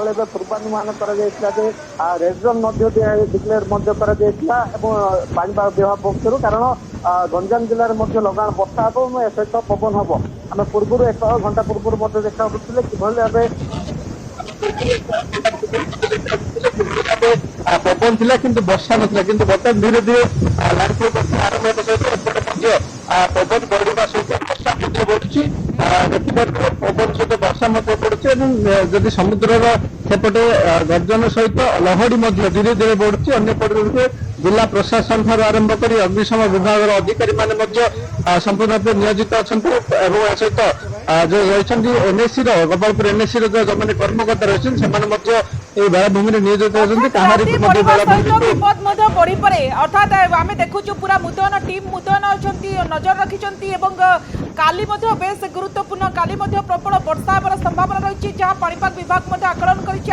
যেভাবে এবার পূর্বানুমান করা যাইଥିଲା যে রেড জোন ডিক্লেয়ার করা এবং পাଣିপাগ বিভাগ পক্ষରୁ কারণ গঞ্জাম জিଲ୍লাରେ ମଧ୍ୟ ଲଗାଣ ବର୍ଷା ହେବ ଏବଂ ଏ ସହିତ ପବନ ହେବ। ଆମେ ପୂର୍ବରୁ 1 ଘଣ୍ଟା ପୂର୍ବରୁ ମଧ୍ୟ ଦେଖା କରୁଥିଲେ କିଭଳି ଭାବେ ପବନ ଥିଲା କିନ୍ତୁ ବର୍ଷା ନଥିଲା, କିନ୍ତୁ ବର୍ତ୍ତମାନ ଧୀରେ ଧୀରେ ଲ୍ୟାଣ୍ଡଫଲ୍ ବର୍ଷା ଆରମ୍ଭ ହେବା ସହିତ ଏପଟେ ମଧ୍ୟ ପବନ ବଢିବା ସହିତ ବର୍ଷା ମଧ୍ୟ ବଢୁଛି। ଦେଖିପାରୁଥିବେ ପବନ ସହିତ ବର୍ଷା ମଧ୍ୟ ପଡୁଛି ଏବଂ ଯଦି ସମୁଦ୍ରର ସେପଟେ ଗର୍ଜନ ସହିତ ଲହଡି ମଧ୍ୟ ଧୀରେ ଧୀରେ ବଢୁଛି। ଅନ୍ୟପଟେ ଜିଲ୍ଲା ପ୍ରଶାସନ ଠାରୁ ଆରମ୍ଭ କରି ଅଗ୍ନିଶମ ବିଭାଗର ଅଧିକାରୀ ମାନେ ମଧ୍ୟ ସମ୍ପୂର୍ଣ୍ଣ ଭାବେ ନିୟୋଜିତ ଅଛନ୍ତି ଏବଂ ଏ ସହିତ ଯୋଉ ରହିଛନ୍ତି ଏନ୍ଏସି ର ଗୋପାଳପୁର ଏନ୍ଏସି ର ଯୋଉମାନେ କର୍ମକର୍ତ୍ତା ରହିଛନ୍ତି ସେମାନେ ମଧ୍ୟ এই ବେଳାଭୂମିରେ ନିୟୋଜିତ ଅଛନ୍ତି। ରାତି ବଢିବା ସହିତ ବିପଦ ମଧ୍ୟ ବଢିପାରେ, ଅର୍ଥାତ୍ ଆମେ ଦେଖୁଛୁ ପୁରା ମୁତୟନ ଟିମ୍ ମୁତୟନ ଅଛନ୍ତି, ନଜର ରଖିଛନ୍ତି ଏବଂ କାଲି ମଧ୍ୟ ବେଶ ଗୁରୁତ୍ୱପୂର୍ଣ୍ଣ, କାଲି ମଧ୍ୟ ପ୍ରବଳ ବର୍ଷା ହେବାର ସମ୍ଭାବନା ରହିଛି ଯାହା ପାଣିପାଗ ବିଭାଗ ମଧ୍ୟ ଆକଳନ କରିଛି।